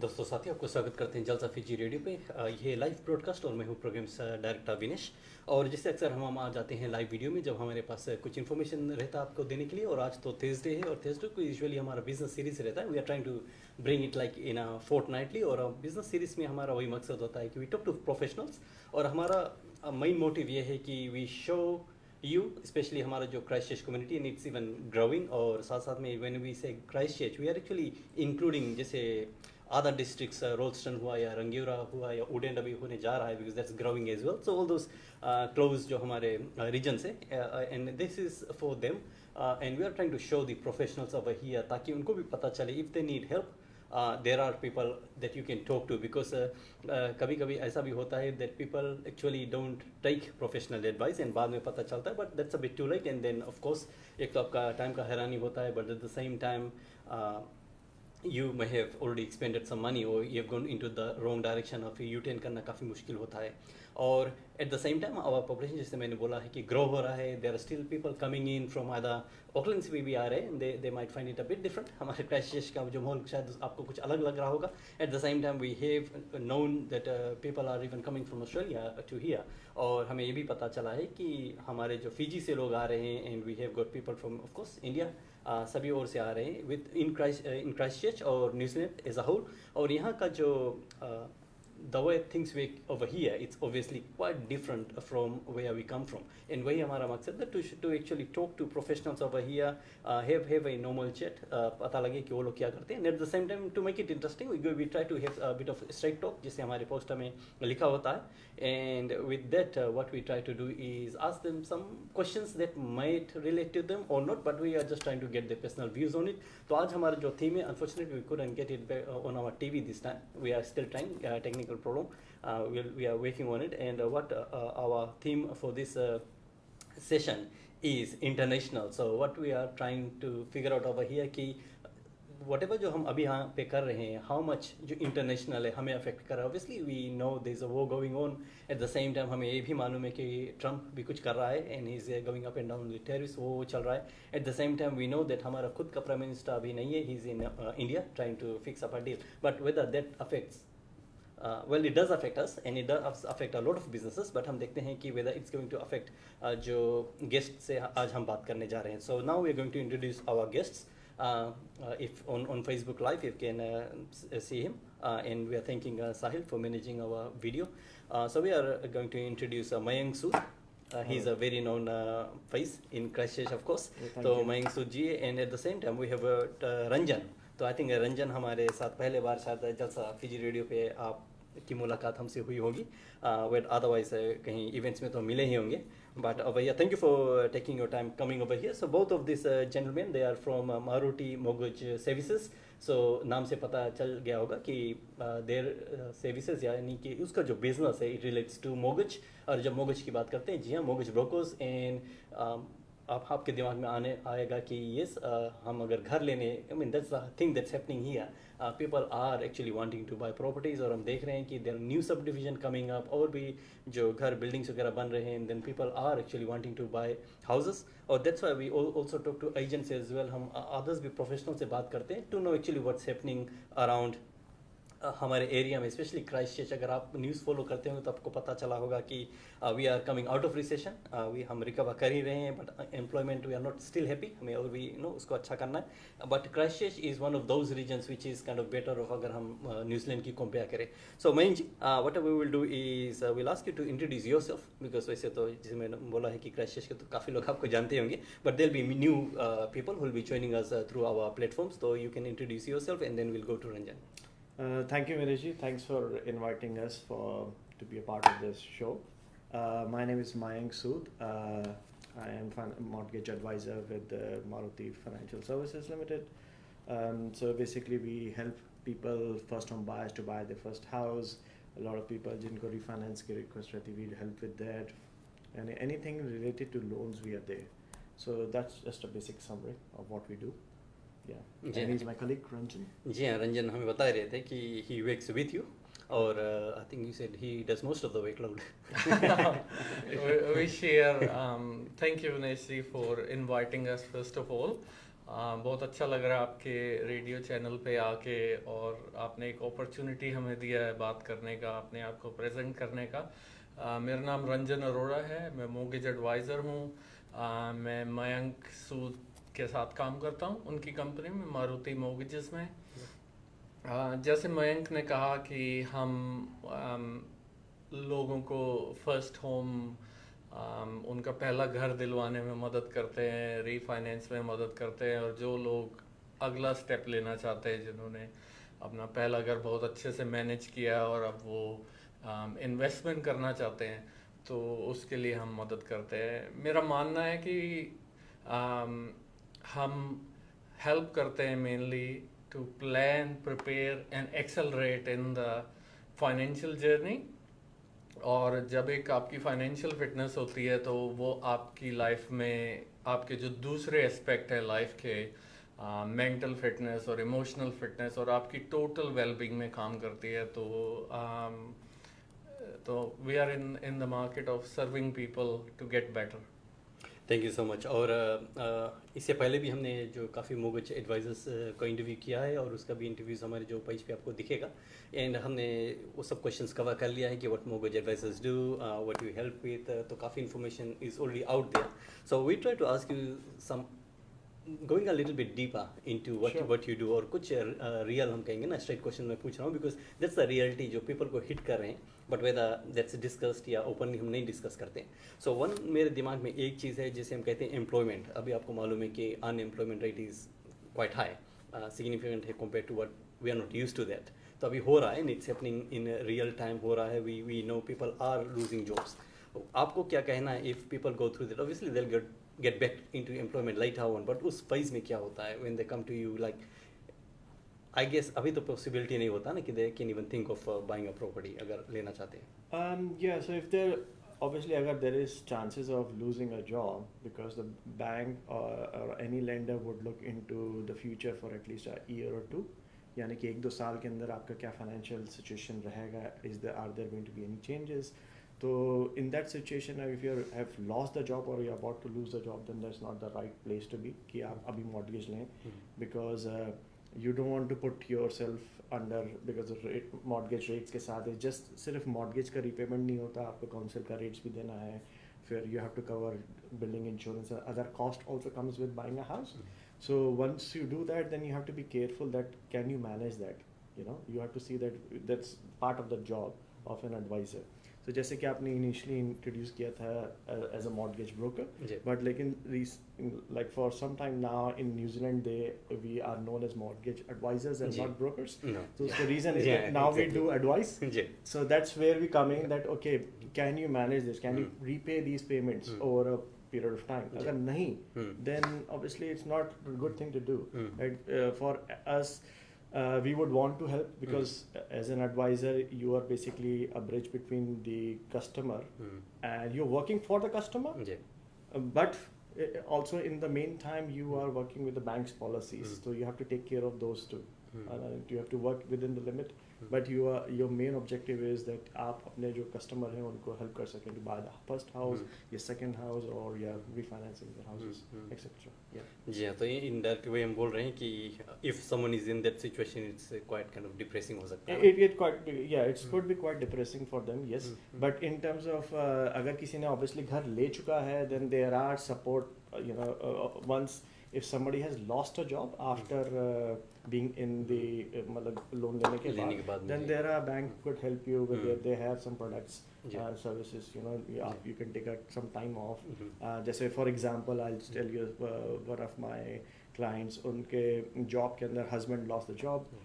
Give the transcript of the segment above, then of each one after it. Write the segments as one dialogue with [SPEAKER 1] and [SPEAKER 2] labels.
[SPEAKER 1] दोस्तों साथियों आपको स्वागत करते हैं जलसा फीजी रेडियो पे। ये लाइव ब्रॉडकास्ट और मैं हूँ प्रोग्राम्स डायरेक्टर विनेश। और जिससे अक्सर हम आ जाते हैं लाइव वीडियो में जब हमारे पास कुछ इन्फॉर्मेशन रहता है आपको देने के लिए। और आज तो थर्सडे है और थर्सडे को यूजुअली हमारा बिजनेस सीरीज रहता है। We are trying to bring it like in a fortnightly. और बिजनेस सीरीज में हमारा वही मकसद होता है कि वी टॉक टू प्रोफेशनल्स। और हमारा मेन मोटिव ये है कि वी शो यू स्पेशली हमारा जो Christ community and it's even growing. और साथ साथ में when we say Christ we are actually including जैसे अदर डिस्ट्रिक्ट्स रोल्स्टन हुआ या रंगियोरा हुआ या उडेन अभी होने जा रहा है because that's growing as well. So all those close जो हमारे रीजन से and this is for them and we are trying to show the professionals of here ताकि उनको भी पता चले if they need help there are people that you can talk to. Because कभी कभी ऐसा भी होता है that people actually don't take professional advice and बाद में पता चलता है but that's a bit too late. And then of course एक तो आपका टाइम का हैरानी होता है but at the same time you may have already expended some money or you have gone into the wrong direction of U-turn करना काफ़ी मुश्किल होता है। और at the same time our population जैसे मैंने बोला है कि ग्रो हो रहा है। There are still people coming in from other Auckland से भी आ रहे हैं। They might find it a bit different. हमारे क्राइस्ट का जो माहौल शायद आपको कुछ अलग लग रहा होगा। At the same time we have known that people are even coming from Australia to here. और हमें ये भी पता चला है कि हमारे जो फिजी से लोग आ रहे हैं and we have got people from of course India सभी ओर से आ रहे हैं विद इन क्राइस्ट और न्यूजीलैंड एज अ होल। और यहाँ का जो the way things work over here, it's obviously quite different from where we come from. And वही हमारा मकसद है to actually talk to professionals over here, have a normal chat, पता लगे कि वो लोग क्या करते हैं. And at the same time to make it interesting, we try to have a bit of straight talk जिसे हमारे पोस्टर में लिखा होता है. And with that, what we try to do is ask them some questions that might relate to them or not, but we are just trying to get their personal views on it. तो आज हमारा जो theme है, unfortunately we couldn't get it on our TV this time. We are still trying, technical problem. We are working on it. And what our theme for this session is international. So what we are trying to figure out over here कि whatever जो हम अभी यहाँ पे कर रहे हैं, how much जो international है हमें affect कर रहा है. Obviously we know there is a war going on. At the same time हमें ये भी मालूम है कि ट्रम्प भी कुछ कर रहा है and he is going up and down with terrorists, वो चल रहा है. At the same time we know that हमारा खुद का प्राइम मिनिस्टर अभी नहीं है, he is in India trying to fix up a deal. But whether that affects well, it does affect us and it does affect a lot of businesses, but हम देखते हैं कि whether it's going to affect जो guest से आज हम बात करने जा रहे हैं. So now we are going to introduce our guests. If on Facebook Live you can see him, and we are thanking Sahil for managing our video. So we are going to introduce Mayank Sood. He's a very known face in Christchurch, of course. So Mayank Sood ji, and at the same time we have Ranjan. तो I think Ranjan हमारे साथ पहले बार शायद जलसा Fiji radio पे आप की मुलाकात हमसे हुई होगी, बट अदरवाइज कहीं इवेंट्स में तो मिले ही होंगे. बट भैया thank you for taking your time coming over here. So both of this gentleman they are from Maruti Mogaj services. So नाम से पता चल गया होगा कि देयर सर्विसेज यानी कि उसका जो बिजनेस है इट रिलेट्स टू मोगज. और जब मोगज की बात करते हैं, जी हाँ, मोगज ब्रोकर्स. एंड आपके दिमाग में आएगा कि यस हम अगर घर लेने, I mean that's the thing that's happening here. People are actually wanting to buy properties. और हम देख रहे हैं कि there new subdivision coming up और भी जो घर बिल्डिंग्स वगैरह बन रहे हैं. Then people are actually wanting to buy houses. और that's why we also talk to agents as well. हम अदर्स भी प्रोफेशनल से बात करते हैं to know actually what's happening around हमारे एरिया में. स्पेशली क्राइस्टचर्च अगर आप न्यूज़ फॉलो करते हो तो आपको पता चला होगा कि we are coming out of recession. हम रिकवर कर ही रहे हैं but employment we are not still happy. हमें और भी उसको अच्छा करना है. But Christchurch is one of those reasons which is kind of better off अगर हम न्यूजीलैंड की कंपेयर करें. So Mayank ji, what we will do is will ask you to introduce yourself. Because वैसे तो जैसे मैंने बोला है कि क्राइस्टचर्च के तो काफ़ी लोग आपको जानते होंगे, but there be new people who will be joining us through our platforms. तो you can introduce yourself and then will go to Ranjan.
[SPEAKER 2] Thank you, Vinesh. Thanks for inviting us to be a part of this show. My name is Mayank Sood. I am mortgage advisor with Maruti Financial Services Limited. So basically, we help people, first-home buyers, to buy their first house. A lot of people जिनको refinance की request रहती, we help with that. And anything related to loans, we are there. So that's just a basic summary of what we do. Yeah. And he's my colleague Ranjan.
[SPEAKER 1] जी हाँ, रंजन हमें बता रहे थे कि he works with you. और I think you said he does most of the workload.
[SPEAKER 3] We share. Thank you, Vinesh, for inviting us first of all. बहुत अच्छा लग रहा है आपके रेडियो चैनल पे आके, और आपने एक अपॉर्चुनिटी हमें दिया है बात करने का, अपने आप को प्रेजेंट करने का। मेरा नाम रंजन अरोड़ा है, मैं मोर्गेज एडवाइज़र हूँ। मैं मयंक सूद के साथ काम करता हूँ, उनकी कंपनी में मारुति मोर्गेजेस में। जैसे मयंक ने कहा कि हम लोगों को फर्स्ट होम, उनका पहला घर दिलवाने में मदद करते हैं, रीफाइनेंस में मदद करते हैं, और जो लोग अगला स्टेप लेना चाहते हैं, जिन्होंने अपना पहला घर बहुत अच्छे से मैनेज किया और अब वो इन्वेस्टमेंट करना चाहते हैं, तो उसके लिए हम मदद करते हैं। मेरा मानना है कि हम हेल्प करते हैं mainly to plan, prepare and accelerate in the financial journey. और जब एक आपकी फाइनेंशियल फिटनेस होती है तो वो आपकी लाइफ में आपके जो दूसरे एस्पेक्ट है लाइफ के, मेंटल फिटनेस और इमोशनल फिटनेस और आपकी टोटल वेलबींग में काम करती है। तो we are in the market of serving people to get better.
[SPEAKER 1] Thank you so much. और इससे पहले भी हमने जो काफ़ी मोर्गेज एडवाइजर्स का इंटरव्यू किया है, और उसका भी इंटरव्यूज़ हमारे जो पेज पे आपको दिखेगा, एंड हमने वो सब क्वेश्चंस कवर कर लिया है कि what mortgage advisers do, what you help with. तो काफ़ी information is already out there, so we try to ask you some going a little bit deeper into
[SPEAKER 2] Sure.
[SPEAKER 1] What you do, और कुछ real हम कहेंगे ना, straight question मैं पूछ रहा हूँ बिकॉज दैट्स द रियलिटी जो पीपल को हिट कर रहे हैं, बट वेदर दैट्स डिस्कस्ड या ओपनली हम नहीं डिस्कस करते हैं। सो वन मेरे दिमाग में एक चीज़ है जिसे हम कहते हैं एम्प्लॉयमेंट। अभी आपको मालूम है कि unemployment rate is quite high, significant है compare to what we are not used to that. तो अभी हो रहा है, it's happening in real time हो रहा है, we know people are losing jobs. आपको क्या कहना है, if people go through that obviously they will get back into employment later on, but उस phase में क्या होता है when they come to you, like I guess अभी तो possibility नहीं होता ना कि they can even think of buying a property अगर लेना चाहते हैं।
[SPEAKER 2] Yeah, so if there obviously agar there is chances of losing a job because the bank or any lender would look into the future for at least a year or two, यानी कि 1-2 साल के अंदर आपका क्या financial situation रहेगा, are there going to be any changes? So in that situation, if you have lost the job or you're about to lose the job, then that's not the right place to be कि आप अभी mortgage लें, because you don't want to put yourself under, because of mortgage rates के साथ just सिर्फ mortgage का repayment नहीं होता, आपको council का rates भी देना है, फिर you have to cover building insurance, other cost also comes with buying a house. So once you do that, then you have to be careful that can you manage that, you have to see that that's part of the job of an advisor. तो जैसे कि आपने initially introduce किया था as a mortgage broker, but लेकिन like for some time now in New Zealand they we are known as mortgage advisers and not brokers. तो उसका reason is that now we do advice, so that's where we coming that okay can you manage this, can you repay these payments over a period of time. अगर नहीं, then obviously it's not a good thing to do. Right? For us, we would want to help because as an advisor you are basically a bridge between the customer and you're working for the customer, but also in the meantime you are working with the bank's policies, so you have to take care of those too. You have to work within the limit, but your main objective is that आप अपने जो customer हैं उनको help कर सकें to buy the first house, या second house, or या refinancing their houses, etc.
[SPEAKER 1] जी हाँ, तो ये इनडायरेक्ट वे हम बोल रहे हैं कि if someone is in that situation, it's quite kind of depressing हो सकता है।
[SPEAKER 2] It could be quite depressing for them, yes. But in terms of अगर किसी ने obviously घर ले चुका है, then there are support, once if somebody has lost a job after being in the मतलब लोन लेने के बाद, then there are bank could help you with they have some products, services, you can take some time off. जैसे for example I'll tell you one of my clients, उनके job के अंदर husband lost the job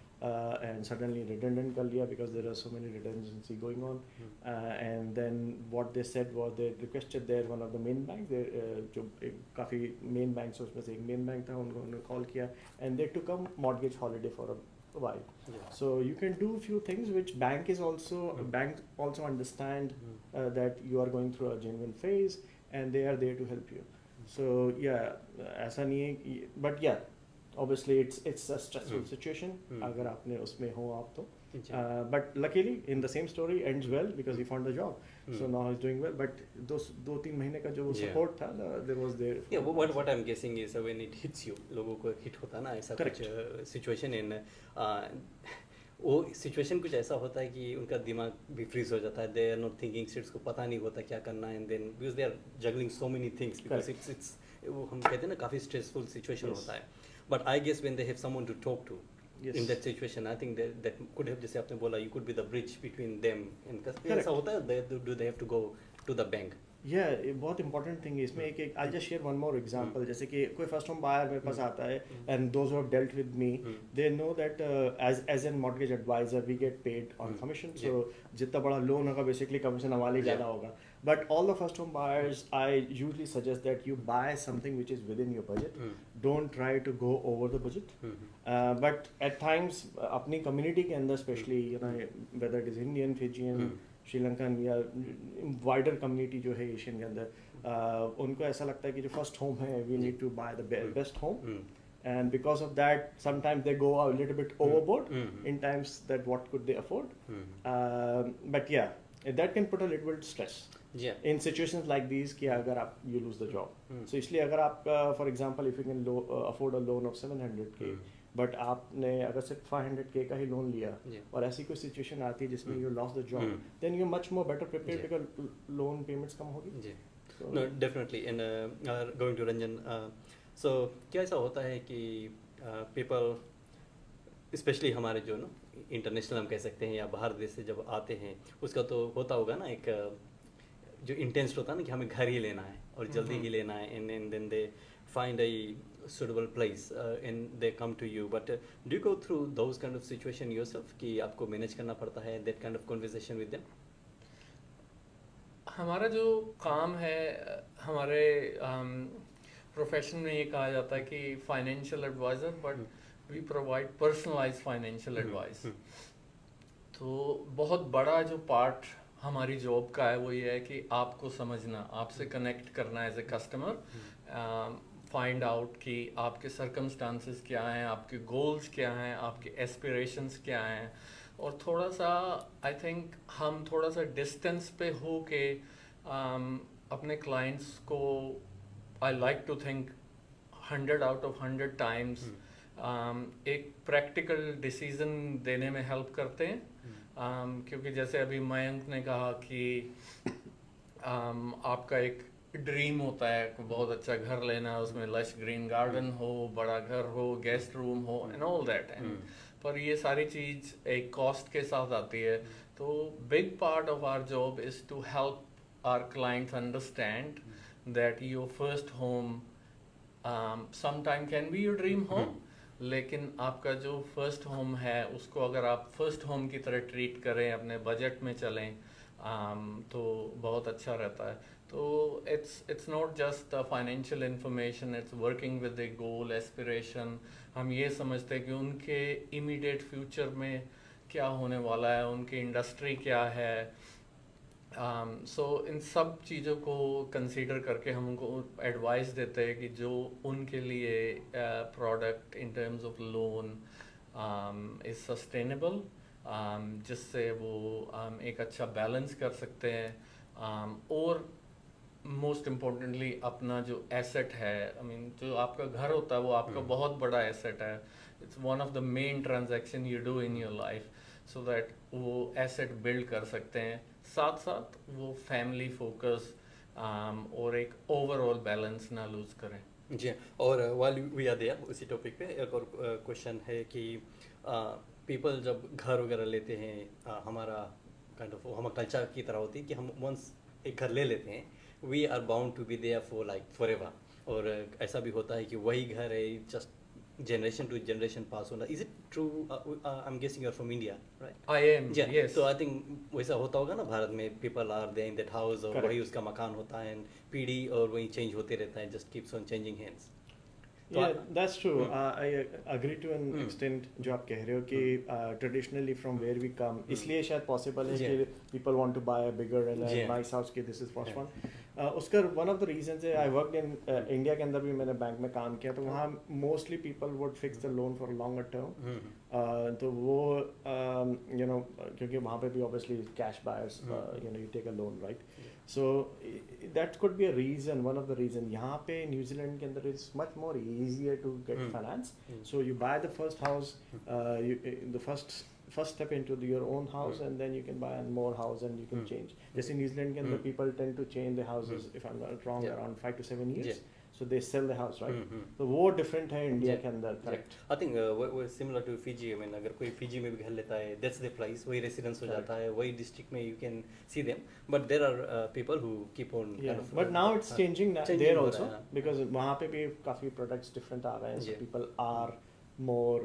[SPEAKER 2] and suddenly redundant कर लिया because there are so many redundancy going on, and then what they said was they requested their one of the main banks, जो काफ़ी main banks उसमें से एक main bank था, उन्होंने call किया and they took a mortgage holiday for a while. So you can do few things which bank also understand that you are going through a genuine phase and they are there to help you. So yeah, ऐसा नहीं है, but yeah, obviously it's a stressful situation अगर आपने उसमें हो आप तो but luckily in the same story ends well because he found the job so now he's doing well but दो तीन महीने का जो support था there was there
[SPEAKER 1] yeah what I'm guessing is when it hits you लोगों को hit होता ना ऐसा कुछ situation in वो सिचुएशन कुछ ऐसा होता है कि उनका दिमाग भी फ्रीज हो जाता है they are not thinking states को पता नहीं होता क्या करना है and then because they are juggling so many things because it's वो हम कहते हैं ना काफ़ी स्ट्रेसफुल सिचुएशन होता है but I guess when they have someone to talk to in that situation I think that could have जैसे आपने बोला you could be the bridge between them and ऐसा होता है do they have to go to the bank
[SPEAKER 2] बहुत important thing है इसमें एक I just share one more example जैसे कि कोई फर्स्ट होम बायर मेरे पास आता है and those who have dealt with me they know that as an mortgage adviser we get paid on commission so जितना बड़ा लोन होगा बेसिकली कमीशन हमारे ज़्यादा होगा but all the first home buyers I usually suggest that you buy something which is within your budget don't try to go over the budget but at times अपनी community के अंदर specially you know whether it is Indian Fijian Sri Lankan या wider community जो है Asian के अंदर उनको ऐसा लगता है कि जो फर्स्ट होम है we need to buy the best home and because of that sometimes they go a little bit overboard in times that what could they afford but yeah that can put a little bit stress in situations like these कि अगर आप you lose the job so इसलिए अगर आप for example if you can afford a loan of 700k but आपने अगर सिर्फ 500k का ही लोन लिया और ऐसी कोई सिचुएशन आती है जिसमें you lost the job then you much more better prepared because loan payments कम होगी
[SPEAKER 1] no definitely and going to Ranjan so क्या ऐसा होता है कि पीपल स्पेशली हमारे जो ना इंटरनेशनल हम कह सकते हैं या बाहर देश से जब आते हैं उसका तो होता होगा ना एक जो इंटेंस होता है ना कि हमें घर ही लेना है और जल्दी ही लेना है and then they find a suitable place and they come to you but do you go through those kind of situation yourself कि आपको manage करना पड़ता है that kind of conversation with them
[SPEAKER 3] हमारा जो काम है हमारे प्रोफेशन में ये कहा जाता है कि financial adviser but we provide personalized financial advice तो बहुत बड़ा जो पार्ट हमारी जॉब का है वो ये है कि आपको समझना आपसे कनेक्ट करना as a customer find out कि आपके सर्कमस्टांसेस क्या हैं आपके गोल्स क्या हैं आपके एस्पिरेशंस क्या हैं और थोड़ा सा आई थिंक हम थोड़ा सा डिस्टेंस पे हो के अपने क्लाइंट्स को I like to think 100 out of 100 times एक प्रैक्टिकल डिसीजन देने में हेल्प करते हैं क्योंकि जैसे अभी मयंक ने कहा कि आपका एक ड्रीम होता है बहुत अच्छा घर लेना उसमें लश ग्रीन गार्डन हो बड़ा घर हो गेस्ट रूम हो एंड ऑल दैट एंड पर ये सारी चीज़ एक कॉस्ट के साथ आती है तो big part of our job is to help our clients understand that your first home sometime can be your dream home लेकिन आपका जो फर्स्ट होम है उसको अगर आप फर्स्ट होम की तरह ट्रीट करें अपने बजट में चलें तो बहुत अच्छा रहता है तो it's not just financial information it's working with A goal aspiration हम ये समझते हैं कि उनके इमीडिएट फ्यूचर में क्या होने वाला है उनकी इंडस्ट्री क्या है सो इन सब चीज़ों को कंसीडर करके हम उनको एडवाइस देते हैं कि जो उनके लिए product in terms of loan is sustainable जिससे वो एक अच्छा बैलेंस कर सकते हैं और मोस्ट इम्पोर्टेंटली अपना जो एसेट है आई मीन जो आपका घर होता है वो आपका बहुत बड़ा एसेट है it's one of the main transaction you do in your life so that वो एसेट बिल्ड कर सकते हैं साथ साथ वो फैमिली फोकस और एक ओवरऑल बैलेंस ना लूज करें
[SPEAKER 1] जी और वाल वी आर देयर उसी टॉपिक पे एक और क्वेश्चन है कि पीपल जब घर वगैरह लेते हैं हमारा काइंड ऑफ हमारा कल्चर की तरह होती है कि हम वंस एक घर ले लेते हैं we are bound to be there for like forever और ऐसा भी होता है कि वही घर है just generation to generation pass होना is it true I'm guessing you're from India right
[SPEAKER 3] I am yes
[SPEAKER 1] so I think वैसा होता होगा ना भारत में people are there in that house और वही उसका मकान होता है पीढ़ी और वही चेंज होते रहता है just keeps on changing hands
[SPEAKER 2] Yeah, that's true. I agree to an extent जो आप कह रहे हो कि traditionally from where we come इसलिए शायद possible है कि people want to buy a bigger and a nice house कि this is first one उसका वन ऑफ द रीजन है, आई वर्कड इन इंडिया के अंदर भी मैंने बैंक में काम किया, तो वहाँ mostly people would fix the loan for longer term. तो वो यू नो क्योंकि वहाँ पे भी obviously cash buyers, you know you take a loan right, so that could be a reason, one of the reason. यहाँ पे New Zealand के अंदर it's much more easier to get finance, so you buy the first house, the first step into your own house, and then you can buy a more house and you can change. Just in New Zealand, people tend to change the houses, if I'm not wrong, around 5 to 7 years. So they sell the house, right? So वो different है India के अंदर, correct?
[SPEAKER 1] I think वो similar to Fiji. I mean, अगर कोई Fiji में भी घर लेता है, that's the price, वही residence हो जाता है, वही district में you can see them. But there are people who keep on.
[SPEAKER 2] Yeah, but now it's changing there also, because वहाँ पे भी काफी products different आ रहे हैं, so people are more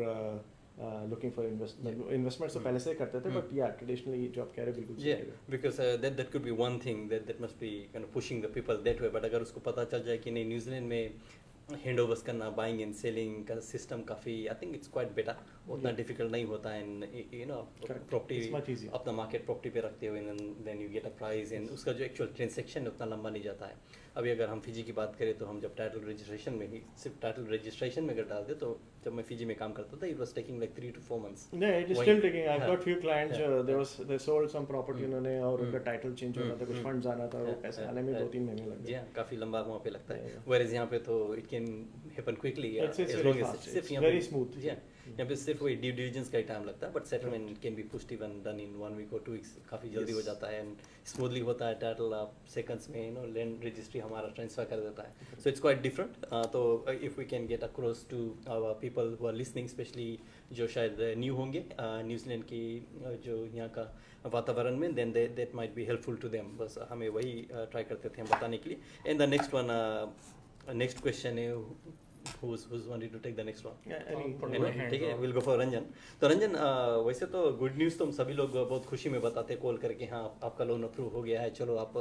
[SPEAKER 2] looking for investment तो पहले से करते थे, but yeah, traditionally जो आप कह रहे हैं बिल्कुल सही है,
[SPEAKER 1] because that could be one thing that must be kind of pushing the people that way. But अगर उसको पता चल जाए कि नहीं, न्यूजीलैंड में हैंडओवर्स करना, बाइंग एंड सेलिंग का सिस्टम काफ़ी, I think it's quite better, उतना डिफिकल्ट नहीं होता है, एंड यू नो प्रॉपर्टी अपना मार्केट प्रॉपर्टी पे रखते हुए then you get a price, and उसका जो एक्चुअल ट्रांजेक्शन है उतना लंबा नहीं जाता है। अभी अगर हम फिजी की बात करें तो हम जब टाइटल रजिस्ट्रेशन में ही सिर्फ टाइटल रजिस्ट्रेशन में अगर डालते, तो जब मैं फिजी में काम करता था, it was taking like 3 to 4 months.
[SPEAKER 2] Yeah, it is still taking. I've got few clients, they sold some property उन्होंने, और उनका टाइटल चेंज होना था, कुछ फंड्स आना था, वो पैसे आने में 2-3 महीने लग गए।
[SPEAKER 1] काफ़ी लंबा वहाँ पे लगता है, whereas यहाँ पे तो it can happen quickly,
[SPEAKER 2] it's very fast, it's very smooth.
[SPEAKER 1] यहाँ पे सिर्फ वही ड्यू डिलिजेंस का ही टाइम लगता है, but settlement can be pushed even done in 1 week or 2 weeks, काफ़ी जल्दी हो जाता है, एंड स्मूथली होता है। टाइटल आप सेकंड्स में, यू नो, लैंड रजिस्ट्री हमारा ट्रांसफर कर देता है, सो इट्स क्वाइट डिफरेंट। तो if we can get across to our people who are listening, specially जो शायद न्यू होंगे न्यूजीलैंड की जो यहाँ का वातावरण में, then that might be helpful to them. बस हमें वही ट्राई करते थे हम बताने के लिए। And the next one, next question है, who's wanting to take the next one? ठीक है, we'll go for रंजन। तो रंजन, वैसे तो गुड न्यूज़ तो हम सभी लोग बहुत खुशी में बताते हैं कॉल करके, हाँ आपका लोन अप्रूव हो गया है, चलो आप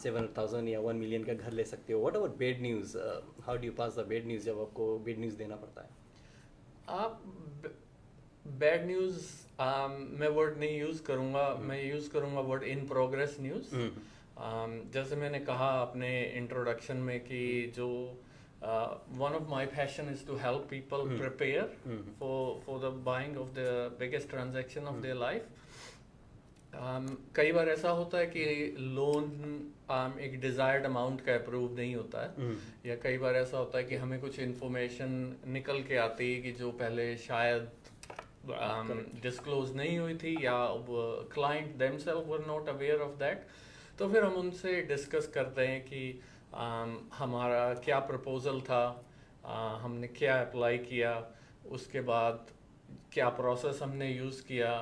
[SPEAKER 1] 700,000 या 1 million का घर ले सकते हो। What about bad news? How do you pass the bad news जब आपको बैड न्यूज़ देना पड़ता है?
[SPEAKER 3] आप बैड न्यूज़ मैं वर्ड नहीं यूज़ करूँगा, मैं यूज़ करूँगा वर्ड इन प्रोग्रेस न्यूज़। जैसे मैंने कहा अपने इंट्रोडक्शन में कि जो one of my passion is to help people prepare for the buying of the biggest transaction of their life. कई बार ऐसा होता है कि लोन एक डिजायर्ड अमाउंट का अप्रूव नहीं होता है, या कई बार ऐसा होता है कि हमें कुछ इन्फॉर्मेशन निकल के आती है कि जो पहले शायद डिस्क्लोज नहीं हुई थी, या client themselves were not aware of that. तो फिर हम उनसे डिस्कस करते हैं कि हमारा क्या प्रपोज़ल था, हमने क्या अप्लाई किया, उसके बाद क्या प्रोसेस हमने यूज़ किया,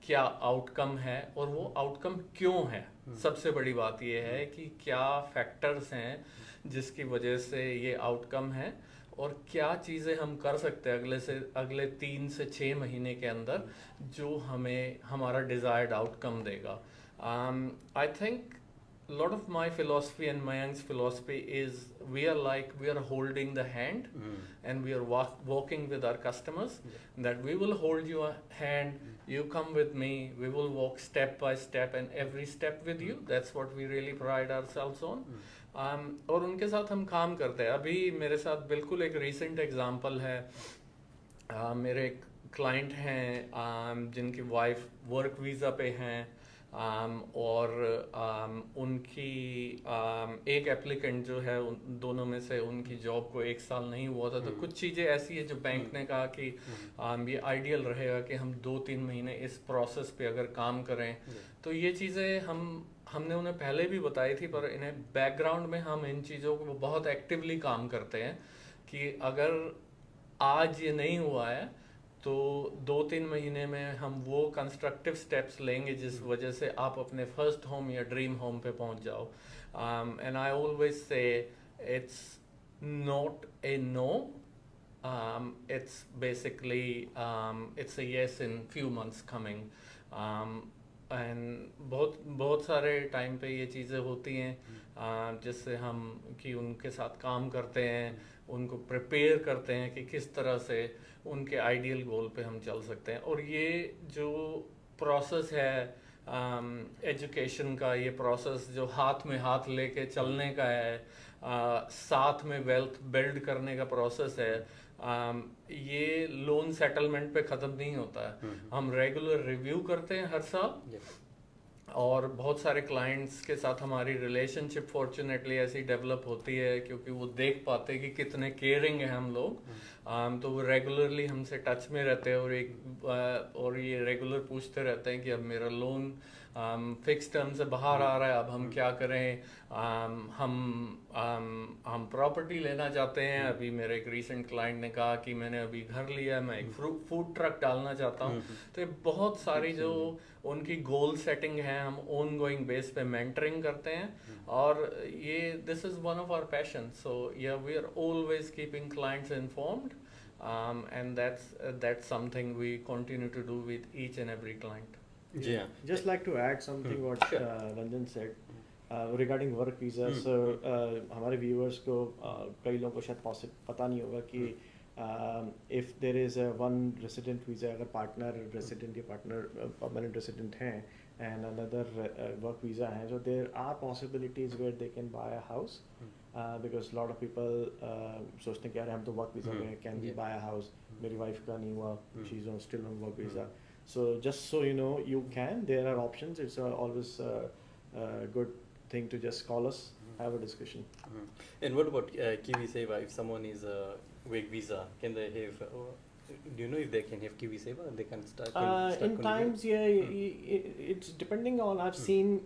[SPEAKER 3] क्या आउटकम है, और वो आउटकम क्यों है। सबसे बड़ी बात ये है कि क्या फैक्टर्स हैं जिसकी वजह से ये आउटकम है, और क्या चीज़ें हम कर सकते हैं अगले 3 से 6 महीने के अंदर जो हमें हमारा डिज़ायर्ड आउटकम देगा। I think lot of my philosophy and Mayank's philosophy is we are holding the hand, and we are walking with our customers, that we will hold your hand, you come with me, we will walk step by step and every step with you. That's what we really pride ourselves on. और उनके साथ हम काम करते हैं। अभी मेरे साथ बिल्कुल एक recent example है, मेरे एक client हैं जिनकी वाइफ वर्क वीज़ा पे हैं, और उनकी एक एप्लीकेंट जो है, उन दोनों में से उनकी जॉब को 1 साल नहीं हुआ था। तो कुछ चीज़ें ऐसी है जो बैंक ने कहा कि ये आइडियल रहेगा कि हम 2-3 महीने इस प्रोसेस पे अगर काम करें। तो ये चीज़ें हमने उन्हें पहले भी बताई थी, पर इन्हें बैकग्राउंड में हम इन चीज़ों को बहुत एक्टिवली काम करते हैं कि अगर आज ये नहीं हुआ है तो 2-3 महीने में हम वो कंस्ट्रक्टिव स्टेप्स लेंगे जिस वजह से आप अपने फर्स्ट होम या ड्रीम होम पे पहुंच जाओ। And I always say it's not a no, it's basically it's a yes in few months coming. And बहुत सारे टाइम पे ये चीज़ें होती हैं जिससे हम कि उनके साथ काम करते हैं, उनको प्रिपेयर करते हैं कि किस तरह से उनके आइडियल गोल पे हम चल सकते हैं। और ये जो प्रोसेस है एजुकेशन का ये प्रोसेस जो हाथ में हाथ लेके चलने का है, साथ में वेल्थ बिल्ड करने का प्रोसेस है, ये लोन सेटलमेंट पे ख़त्म नहीं होता है। हम रेगुलर रिव्यू करते हैं हर साल, और बहुत सारे क्लाइंट्स के साथ हमारी रिलेशनशिप फॉर्चुनेटली ऐसी डेवलप होती है क्योंकि वो देख पाते हैं कि कितने केयरिंग हैं हम लोग। तो वो रेगुलरली हमसे टच में रहते हैं, और ये रेगुलर पूछते रहते हैं कि अब मेरा लोन फिक्स टर्म से बाहर आ रहा है, अब हम क्या करें। हम प्रॉपर्टी लेना चाहते हैं। अभी मेरे एक रीसेंट क्लाइंट ने कहा कि मैंने अभी घर लिया है, मैं एक फूड ट्रक डालना चाहता हूँ। तो ये बहुत सारी जो उनकी गोल सेटिंग है, हम ऑन गोइंग बेस पे मेंटरिंग करते हैं। और ये this is one of our passion, so yeah we are always keeping clients informed, and that's something we continue to do with each and every client.
[SPEAKER 1] Yeah.
[SPEAKER 2] Just like to add something what Ranjan said regarding work visa. So हमारे viewers को कई लोगों को शायद पता नहीं होगा कि if there is a one resident visa, अगर partner resident या partner permanent resident हैं and another work visa है, so there are possibilities where they can buy a house. Because a lot of people सोचते हैं कि यार हम तो वर्क वीज़ा में can we buy a house, मेरी वाइफ का नहीं हुआ, she is still on work visa. So just so you know, you can, there are options. It's always a good thing to just call us, have a discussion.
[SPEAKER 1] And what about KiwiSaver? If someone is work visa, can they have? Do you know if they can have KiwiSaver? They can start.
[SPEAKER 2] In times, it's depending on. I've seen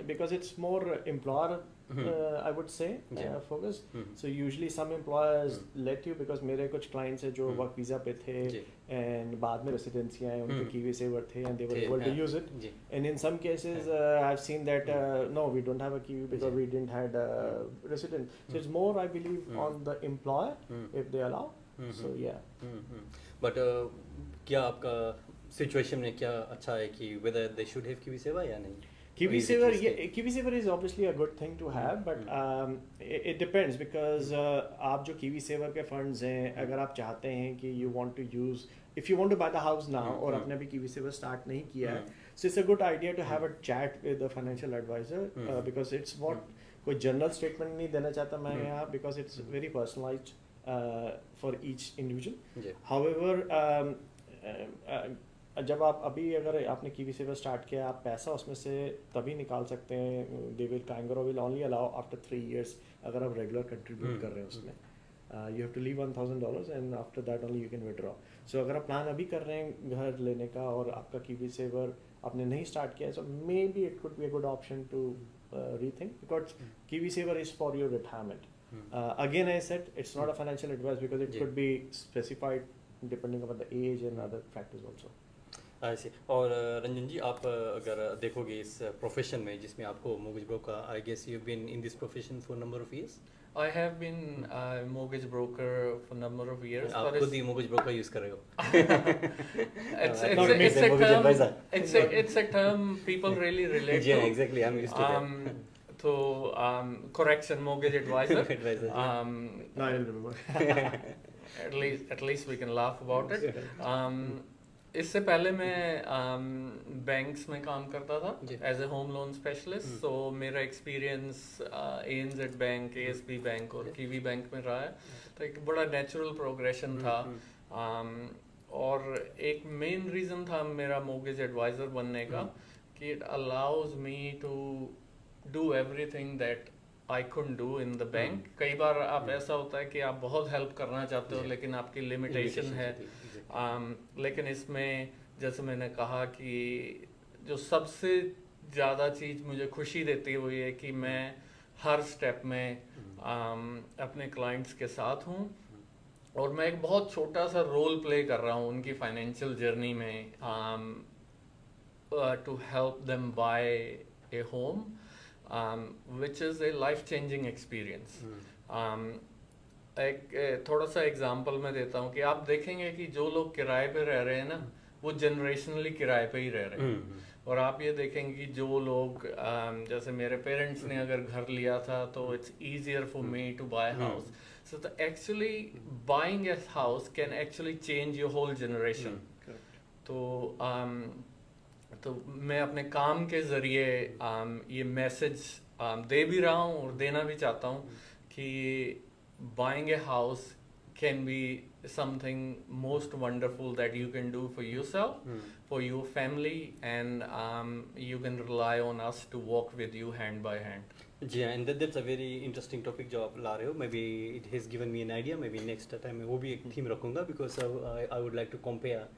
[SPEAKER 2] because it's more employer. I would say focused. So usually some employers let you, because मेरे कुछ clients हैं जो work visa पे थे and बाद में residency आए, उनके KiwiSaver थे and they were able to use it. And in some cases I've seen that no, we don't have a Kiwi because we didn't had a resident. So it's more, I believe, on the employer if they allow. So yeah.
[SPEAKER 1] But क्या आपका situation में क्या अच्छा है कि whether they should have KiwiSaver या नहीं?
[SPEAKER 2] KiwiSaver is obviously a good thing to have, but it depends because आप जो KiwiSaver के funds हैं, अगर आप चाहते हैं कि you want to use, if you want to buy the house now और आपने अभी KiwiSaver start नहीं किया है, so it's a good idea to have a chat with a financial advisor because it's what कोई general statement नहीं देना चाहता मैं यहाँ, because it's very personalized for each individual. However, जब आप अभी अगर आपने KiwiSaver स्टार्ट किया, आप पैसा उसमें से तभी निकाल सकते हैं, दे विल काइंगर will only allow after 3 years अगर आप रेगुलर कंट्रीब्यूट कर रहे हैं उसमें. You have to leave $1,000 and after that only you can withdraw. So अगर आप प्लान अभी कर रहे हैं घर लेने का और आपका KiwiSaver आपने नहीं स्टार्ट किया है, so maybe it could be a good option to rethink, because KiwiSaver is for your retirement. Again, I said it's not a financial advice because it could be specified depending upon the age and other factors also.
[SPEAKER 1] ऐसे. और रंजन जी, आप अगर देखोगे इस profession में जिसमें आपको mortgage broker, I guess you've been in this profession for a number of years.
[SPEAKER 3] I have been a mortgage broker for a number of years.
[SPEAKER 1] आप खुद ही mortgage broker use कर रहे हो.
[SPEAKER 3] It's a term people really relate to.
[SPEAKER 1] Yeah, exactly. I'm used to that.
[SPEAKER 3] So correction, mortgage advisor.
[SPEAKER 2] No, I don't remember.
[SPEAKER 3] At least we can laugh about it. इससे पहले मैं banks में काम करता था as a home loan specialist. So मेरा experience ANZ bank, ASB bank और Kiwi bank में रहा है. तो एक बड़ा नेचुरल प्रोग्रेशन था. और एक मेन रीज़न था मेरा मोर्गेज एडवाइज़र बनने का कि it allows me to do everything that I couldn't do in the bank. कई बार आप ऐसा होता है कि आप बहुत हेल्प करना चाहते हो लेकिन आपकी लिमिटेशन है. लेकिन इसमें जैसे मैंने कहा कि जो सबसे ज़्यादा चीज़ मुझे खुशी देती है वो ये कि मैं हर स्टेप में अपने क्लाइंट्स के साथ हूँ और मैं एक बहुत छोटा सा रोल प्ले कर रहा हूँ उनकी फाइनेंशियल जर्नी में to help them buy a home which is a life changing experience. एक थोड़ा सा एग्जांपल मैं देता हूँ कि आप देखेंगे कि जो लोग किराए पे रह रहे हैं ना वो जनरेशनली किराए पे ही रह रहे हैं. और आप ये देखेंगे कि जो लोग जैसे मेरे पेरेंट्स ने अगर घर लिया था तो it's easier for me to buy house. So actually buying a house can actually change your whole generation. तो तो मैं अपने काम के ज़रिए ये मैसेज दे भी रहा हूँ और देना भी चाहता हूँ कि buying a house can be something most wonderful that you can do for yourself, for your family, and you can rely on us to walk with you hand by hand.
[SPEAKER 1] जी हाँ, and that's a very interesting topic जो आप ला रहे हो. Maybe it has given me an idea. Maybe next time मैं वो भी एक थीम रखूँगा, because I would like to compare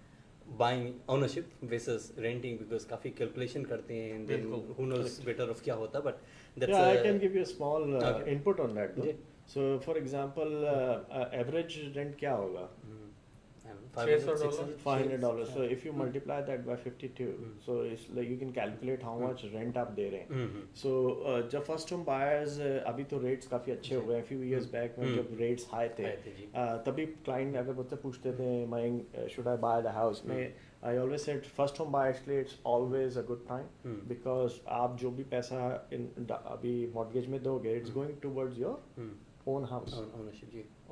[SPEAKER 1] buying ownership versus renting, because काफ़ी कैलकुलेशन करते हैं and then who knows better off क्या होता. But that's
[SPEAKER 2] Yeah, I can give you a small
[SPEAKER 1] Okay.
[SPEAKER 2] input on that. Though.
[SPEAKER 1] Yeah.
[SPEAKER 2] So, for example, average rent क्या होगा?
[SPEAKER 3] $600.
[SPEAKER 2] $500. So if you multiply that by 52, so it's like you can calculate how much rent आप दे रहे हैं. So जब first home buyers अभी तो rates काफी अच्छे हो गए हैं. Few years back में जब rates high थे, तभी client अगर मुझसे पूछते थे, should I buy the house? I always said first home buyer actually it's always a good time because आप जो भी पैसा अभी mortgage में दोगे, it's going towards your own house,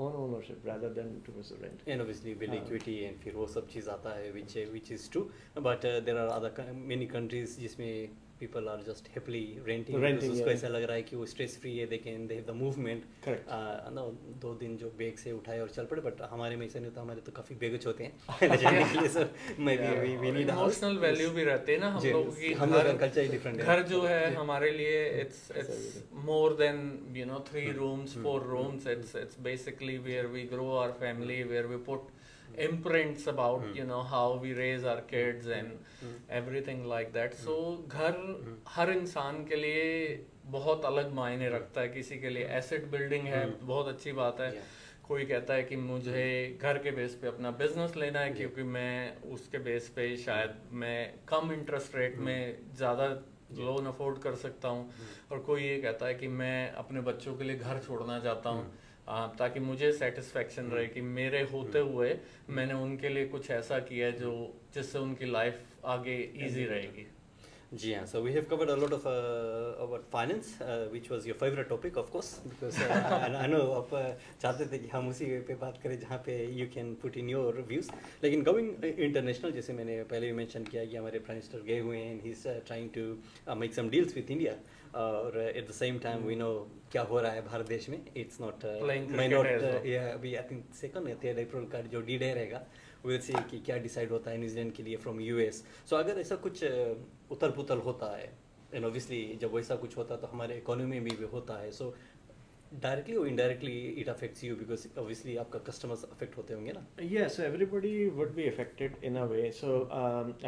[SPEAKER 2] own ownership rather than towards the rent.
[SPEAKER 1] And obviously with equity and फिर वो सब चीज़ आता है which is true. But there are other many countries जिसमें people are just happily renting because उसको ऐसा लग रहा है कि वो stress free है, they have the movement.
[SPEAKER 2] Correct.
[SPEAKER 1] No, 2 दिन जो बैग से उठाए और चल पड़े. बट हमारे में ऐसा नहीं होता. हमारे तो काफ़ी बैगेज होते हैं ले जाने के लिए. Sir we need a house.
[SPEAKER 3] Emotional value भी रहते हैं ना हम लोगों की.
[SPEAKER 1] हम लोग का कल्चर डिफरेंट है.
[SPEAKER 3] घर जो है हमारे लिए it's more than 3 rooms, 4 rooms. It's basically where we grow our family, where we put imprints about how we raise our kids and everything like that. So घर हर इंसान के लिए बहुत अलग मायने रखता है. किसी के लिए एसेट बिल्डिंग है, बहुत अच्छी बात है. कोई कहता है कि मुझे घर के बेस पे अपना बिजनेस लेना है क्योंकि मैं उसके बेस पे शायद मैं कम इंटरेस्ट रेट में ज़्यादा लोन अफोर्ड कर सकता हूँ. और कोई ये कहता है कि मैं अपने बच्चों के लिए घर छोड़ना चाहता हूँ ताकि मुझे सेटिस्फेक्शन रहे कि मेरे होते हुए मैंने उनके लिए कुछ ऐसा किया है जो जिससे उनकी लाइफ आगे इजी रहेगी.
[SPEAKER 1] जी हाँ, so we have covered a lot of about finance, which was your favorite topic, of course, because I know आप चाहते थे कि हम उसी पे बात करें जहाँ पे you can put in your views. लेकिन going international, जैसे मैंने पहले भी mention किया कि हमारे प्राइम मिनिस्टर गए हुए हैं and he's trying to make some deals with India. और at the same time we know क्या हो रहा है भारत देश में. It's not may not अभी I think 2nd या 3rd अप्रैल का जो D-Day रहेगा, we'll see कि क्या डिसाइड होता है न्यूजीलैंड के लिए फ्रॉम यूएस. सो अगर ऐसा कुछ उथल पुथल होता है एंड ऑब्वियसली जब वैसा कुछ होता है तो हमारे इकोनॉमी में भी होता है. सो डायरेक्टली और indirectly it affects you because obviously आपका कस्टमर्स अफेक्ट होते होंगे ना.
[SPEAKER 2] Yes, so everybody would be affected in a way. So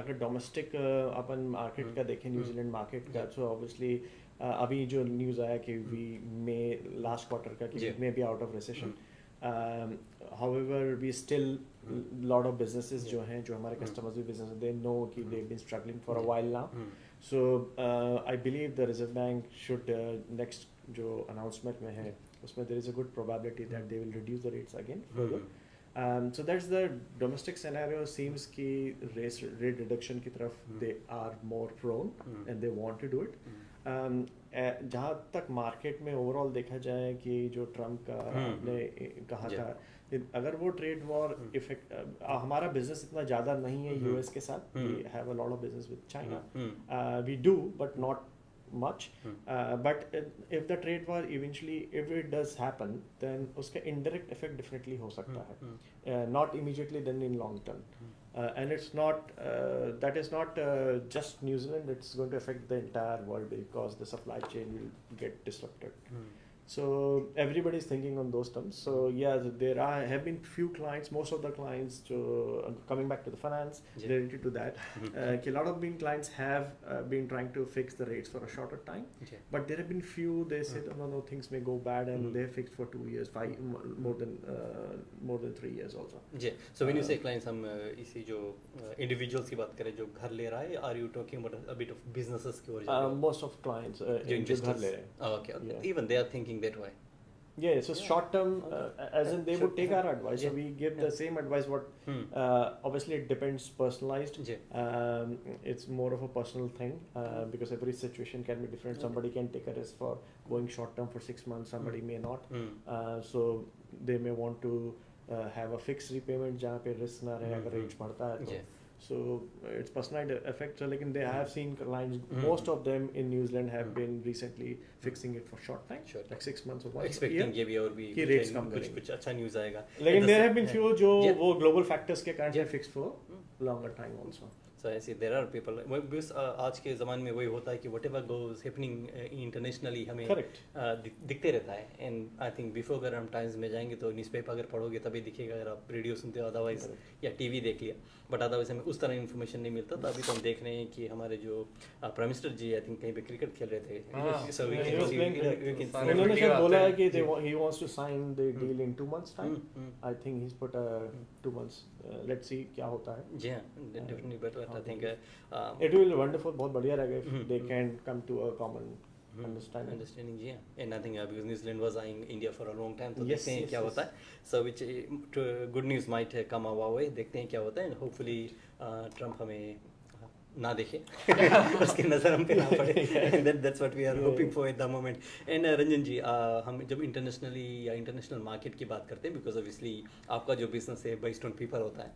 [SPEAKER 2] अगर डोमेस्टिक अपन मार्केट का देखें, न्यूजीलैंड मार्केट का, so obviously अभी जो न्यूज़ आया कि वी मे लास्ट क्वार्टर का कि may be out of recession. However, we still lot of businesses जो हैं, जो हमारे customers भी business, they know कि they've been struggling for a while now. So I believe the Reserve Bank should next जो announcement में है उसमें there is a good probability that they will reduce the rates again further. So that's the domestic scenario. Seems कि rate reduction की तरफ they are more prone and they want to do it. जहाँ तक market में overall देखा जाए कि जो ट्रम्प का आपने कहा था, अगर वो ट्रेड वॉर इफेक्ट, हमारा बिजनेस इतना ज़्यादा नहीं है यूएस के साथ. We have a lot of business with China, we do but not much, but if the trade war eventually, if it does happen, then उसका indirect effect definitely हो सकता है, not immediately, then in long term. And it's not that is not just New Zealand, it's going to affect the entire world because the supply chain will get disrupted. So everybody is thinking on those terms. So yeah, there have been few clients, most of the clients coming back to the finance related to that, a lot of been clients have been trying to fix the rates for a shorter time, but there have been few they said no, things may go bad, and they fixed for 2 years, 5 more than 3 years also.
[SPEAKER 1] So when you say clients, हम इसी जो individuals की बात करें जो घर ले रहा है, are you talking about a bit of businesses की ओर?
[SPEAKER 2] Most of clients जो घर ले रहे हैं.
[SPEAKER 1] Okay. Even they are thinking that way.
[SPEAKER 2] Yeah, so short term, as in they would take our advice. So we give the same advice. What obviously it depends, personalized. It's more of a personal thing because every situation can be different. Somebody can take a risk for going short term for 6 months. Somebody may not. So they may want to have a fixed repayment जहाँ पे risk ना रहे अगर range बढ़ता है तो. So it's personal effect. So like they have seen clients. Most of them in New Zealand have been recently fixing it for short time,
[SPEAKER 1] Sure.
[SPEAKER 2] like 6 months or 1 year.
[SPEAKER 1] Expecting ये भी और भी
[SPEAKER 2] कि rates कम करेंगे।
[SPEAKER 1] कुछ अच्छा news आएगा।
[SPEAKER 2] लेकिन there have been few जो
[SPEAKER 1] Yeah.
[SPEAKER 2] वो global factors के कारण
[SPEAKER 1] Yeah.
[SPEAKER 2] fixed for longer time also.
[SPEAKER 1] So I see there are people because आज के ज़माने में वही होता है कि whatever goes happening internationally हमें
[SPEAKER 2] Correct.
[SPEAKER 1] दिखते रहता है and I think before अगर हम टाइम्स में जाएंगे तो न्यूज़पेपर अगर पढ़ोगे तभी दिखेगा, अगर आप रेडियो सुनते हो अदरवाइज या टीवी देख लिया, बट अदरवाइज हमें उस तरह इन्फॉर्मेशन नहीं मिलता। तो अभी तो हम देख रहे हैं कि हमारे जो prime minister ji I think कहीं पे क्रिकेट खेल रहे थे, so we
[SPEAKER 2] Yeah, he
[SPEAKER 1] can
[SPEAKER 2] was
[SPEAKER 1] see
[SPEAKER 2] playing
[SPEAKER 1] we
[SPEAKER 2] cricket.
[SPEAKER 1] can
[SPEAKER 3] सारे
[SPEAKER 1] see-
[SPEAKER 2] उन्होंने
[SPEAKER 3] वीडियो
[SPEAKER 2] शायद बोला
[SPEAKER 3] आते
[SPEAKER 2] है
[SPEAKER 3] हैं।
[SPEAKER 2] कि he wants to sign the deal in 2 months time.
[SPEAKER 1] Hmm.
[SPEAKER 2] I think he's put 2 months. Let's see क्या होता है.
[SPEAKER 1] जी हाँ, definitely but I think
[SPEAKER 2] It will be wonderful. बहुत बढ़िया रहेगा if
[SPEAKER 1] hmm,
[SPEAKER 2] they
[SPEAKER 1] hmm.
[SPEAKER 2] can come to a common understanding.
[SPEAKER 1] Understanding जी हाँ, and I think because New Zealand was eyeing India for a long time, तो
[SPEAKER 2] Yes,
[SPEAKER 1] देखते हैं
[SPEAKER 2] yes,
[SPEAKER 1] क्या
[SPEAKER 2] yes.
[SPEAKER 1] होता है। So which good news might come our way, देखते हैं क्या होता है एंड होपफुली ट्रम्प हमें ना देखे उसकी नज़र हम पे ना पड़े, and that's what we are hoping for at the moment. And Ranjan ji, हम जब इंटरनेशनली या इंटरनेशनल मार्केट की बात करते हैं, बिकॉज ऑब्वियसली आपका जो बिजनेस है बेस्ड ऑन पीपल होता है,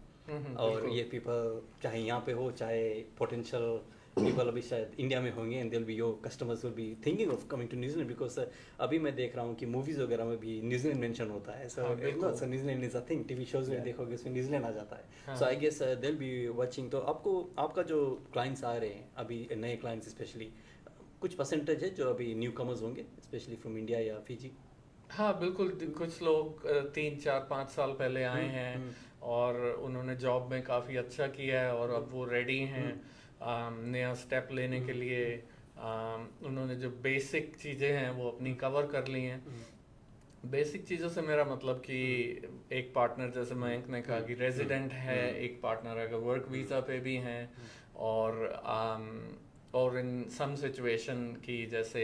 [SPEAKER 1] और ये पीपल चाहे यहाँ पे हो चाहे पोटेंशियल पीपल अभी शायद इंडिया में होंगे, and they'll be your customers will be thinking of coming to New Zealand, because अभी मैं देख रहा हूँ कि मूवीज़ वगैरह में भी न्यूजीलैंड मेंशन होता है। सो New Zealand is a thing, TV shows में देखोगे उसमें न्यूजीलैंड आ जाता है। सो आई गेस देल बी वाचिंग। तो आपका जो क्लाइंट्स आ रहे हैं अभी, नए क्लाइंट्स स्पेशली, कुछ परसेंटेज है जो अभी न्यू कमर्स होंगे स्पेशली फ्रॉम इंडिया या फिजी?
[SPEAKER 3] हाँ बिल्कुल, कुछ लोग 3 4 5 साल पहले आए हैं और उन्होंने जॉब में काफ़ी अच्छा किया है और अब वो रेडी हैं नया स्टेप लेने के लिए। उन्होंने जो बेसिक चीज़ें हैं वो अपनी कवर कर ली हैं। बेसिक चीज़ों से मेरा मतलब कि एक पार्टनर, जैसे मयंक ने कहा कि रेजिडेंट है, एक पार्टनर अगर वर्क वीज़ा पे भी हैं, और इन सम सिचुएशन की जैसे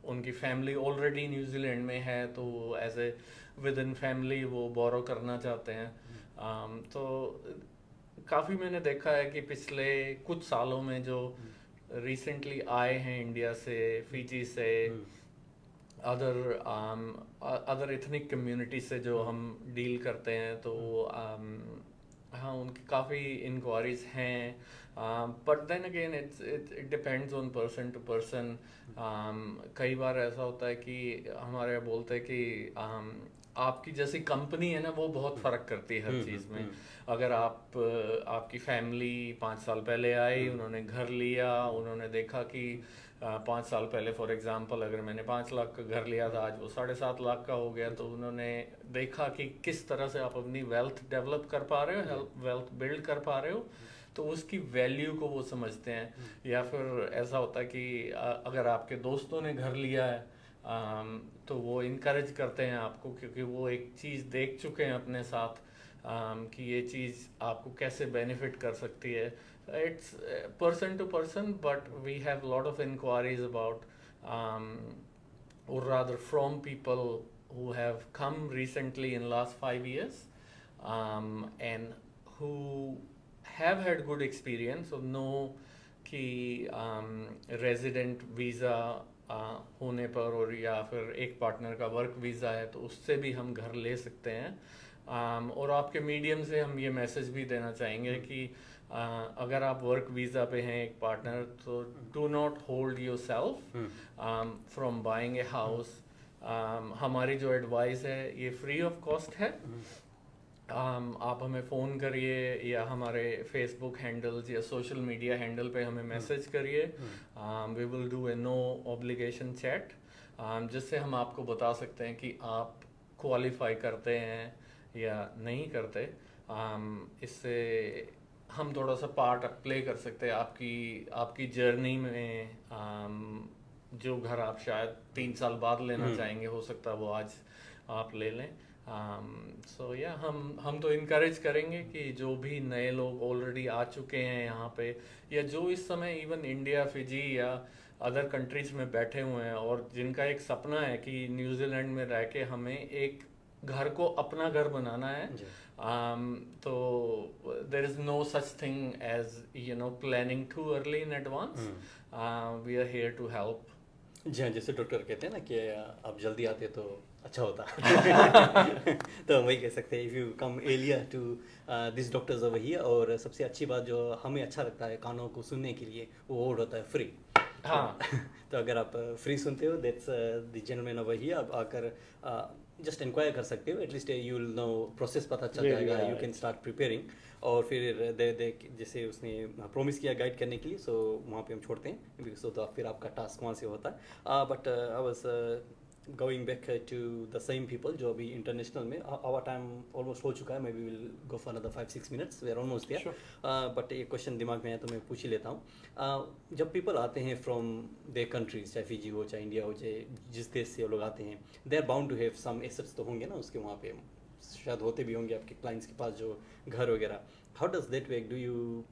[SPEAKER 3] उनकी फैमिली ऑलरेडी न्यूजीलैंड में है तो as a within family वो बोरो करना चाहते हैं। तो काफ़ी मैंने देखा है कि पिछले कुछ सालों में जो रिसेंटली आए हैं इंडिया से, फिजी से, अदर एथनिक कम्युनिटी से जो हम डील करते हैं, तो हाँ उनकी काफ़ी इंक्वायरीज हैं। But then again it depends on person to person. कई बार ऐसा होता है कि हमारे यहाँ बोलते हैं कि आपकी जैसी कंपनी है ना वो बहुत फ़र्क करती है हर चीज़ में। अगर आपकी फैमिली 5 साल पहले आई, उन्होंने घर लिया, उन्होंने देखा कि 5 साल पहले फॉर एग्जांपल अगर मैंने 5 लाख का घर लिया था, आज वो 7.5 लाख का हो गया, तो उन्होंने देखा कि किस तरह से आप अपनी वेल्थ डेवलप कर पा रहे हो, वेल्थ बिल्ड कर पा रहे हो, तो उसकी वैल्यू को वो समझते हैं। या फिर ऐसा होता है कि अगर आपके दोस्तों ने घर लिया है तो वो इनकरेज करते हैं आपको, क्योंकि वो एक चीज़ देख चुके हैं अपने साथ कि ये चीज़ आपको कैसे बेनिफिट कर सकती है। It's person to person, but we have a lot of inquiries about, or rather from people who have come recently in last 5 years, and who have had good experience or know कि resident visa होने पर, और या फिर एक partner का work visa है तो उससे भी हम घर ले सकते हैं। और आपके मीडियम से हम ये मैसेज भी देना चाहेंगे कि अगर आप वर्क वीज़ा पे हैं एक पार्टनर, तो do not hold your self from buying a house. हमारी जो एडवाइस है ये फ्री ऑफ कॉस्ट है। आप हमें फ़ोन करिए या हमारे फेसबुक हैंडल्स या सोशल मीडिया हैंडल पे हमें मैसेज करिए। We will do a no obligation chat, जिससे हम आपको बता सकते हैं कि आप क्वालिफाई करते हैं या नहीं करते। इससे हम थोड़ा सा पार्ट प्ले कर सकते हैं आपकी जर्नी में। जो घर आप शायद 3 साल बाद लेना चाहेंगे, हो सकता है वो आज आप ले लें। सो या हम तो इनकरेज करेंगे कि जो भी नए लोग ऑलरेडी आ चुके हैं यहाँ पे, या जो इस समय इवन इंडिया, फिजी या अदर कंट्रीज में बैठे हुए हैं और जिनका एक सपना है कि न्यूजीलैंड में रह के हमें एक घर को अपना घर बनाना है, तो there is no such thing as planning too early in advance. We are here to help.
[SPEAKER 1] जी हाँ, जैसे डॉक्टर कहते हैं ना कि आप जल्दी आते तो अच्छा होता तो हम वही कह सकते हैं if you come earlier to this doctors over here. और सबसे अच्छी बात जो हमें अच्छा लगता है कानों को सुनने के लिए वो वर्ड होता है फ्री।
[SPEAKER 3] हाँ
[SPEAKER 1] तो अगर आप फ्री सुनते हो that's the gentleman over here. आप आकर जस्ट इंक्वायर कर सकते हो, at least you will know process पता चल
[SPEAKER 2] Really,
[SPEAKER 1] जाएगा,
[SPEAKER 2] yeah,
[SPEAKER 1] you can start preparing. और फिर दे जैसे उसने प्रॉमिस किया गाइड करने के लिए, सो वहाँ पे हम छोड़ते हैं बिकॉज तो फिर आपका टास्क वहाँ से होता है। But I was going back to the same people जो अभी इंटरनेशनल में आवर टाइम ऑलमोस्ट हो चुका है, maybe will go for another 5-6 minutes, we are almost there. But एक क्वेश्चन दिमाग में है तो मैं पूछ ही लेता हूँ। जब पीपल आते हैं फ्रॉम देयर कंट्रीज, चाहे फिजी हो चाहे इंडिया हो चाहे जिस देश से वो लोग आते हैं, they are bound to have some assets तो होंगे ना उसके, वहाँ पे शायद होते भी होंगे आपके क्लाइंट्स के पास जो घर वगैरह। How does that work? Do you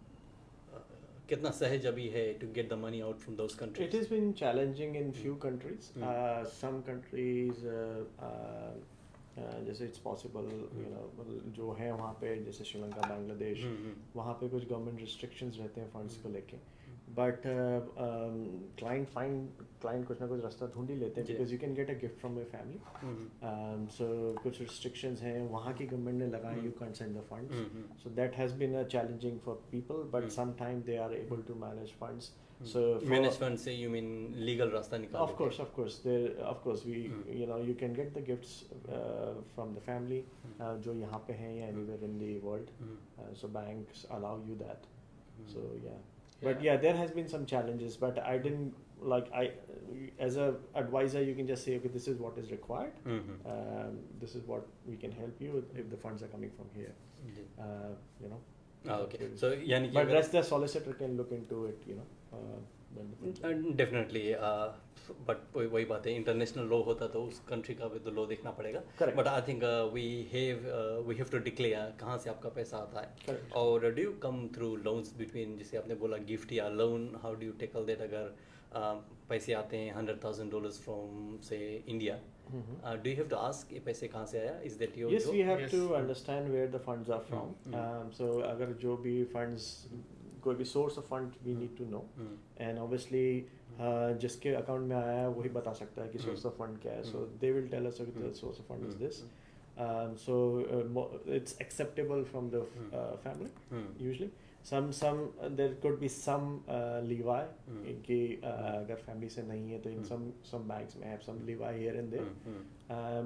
[SPEAKER 1] कितना सहज अभी है to get the money out from those countries?
[SPEAKER 2] It has been challenging in few countries. Some countries, जैसे it's possible, you know, मतलब जो है वहाँ पे जैसे श्रीलंका, बांग्लादेश, वहाँ पे कुछ गवर्नमेंट restrictions रहते हैं फंड्स को लेके, बट क्लाइंट कुछ ना कुछ रास्ता ढूंढ ही लेते हैं,
[SPEAKER 1] जी।
[SPEAKER 2] Because you can get a gift from your family. So कुछ restrictions हैं वहाँ की गवर्नमेंट ने लगाए, you can't send the funds. So that has been a challenging for people, but sometimes they are able to manage funds. So for-
[SPEAKER 1] management से you mean legal रास्ता निकाल
[SPEAKER 2] of course, of course, we, you know, you can get the gifts from the family, जो यहाँ पे हैं या anywhere in the world. So banks allow you that. So yeah. But yeah, there has been some challenges, but I didn't as a advisor, you can just say, okay, this is what is required. This is what we can help you with if the funds are coming from here. You know.
[SPEAKER 1] Okay, so यानी कि
[SPEAKER 2] But rest the solicitor can look into it, you know. When the funds are-
[SPEAKER 1] definitely, but वही बात है, international law होता तो उस country का भी तो लॉ देखना पड़ेगा।
[SPEAKER 2] Correct.
[SPEAKER 1] But I think we have to declare कहाँ से आपका पैसा आता है।
[SPEAKER 2] Correct.
[SPEAKER 1] और do you come through loans between, जैसे आपने बोला गिफ्ट या loan, how do you tackle that? अगर पैसे आते हैं $100,000 फ्रॉम से India, do you have to ask ये पैसे कहाँ से आया? Is that your
[SPEAKER 2] Yes, we have
[SPEAKER 3] Yes.
[SPEAKER 2] to understand where the funds are from. So अगर जो भी funds, कोई भी source of fund we need to know, and obviously जिसके account में आया है वही बता सकता है कि source of fund क्या है. So they will tell us that the source of fund is this. So it's acceptable from the family usually. Some there could be some leeway कि अगर family से नहीं है तो in some banks may have some leeway here and there,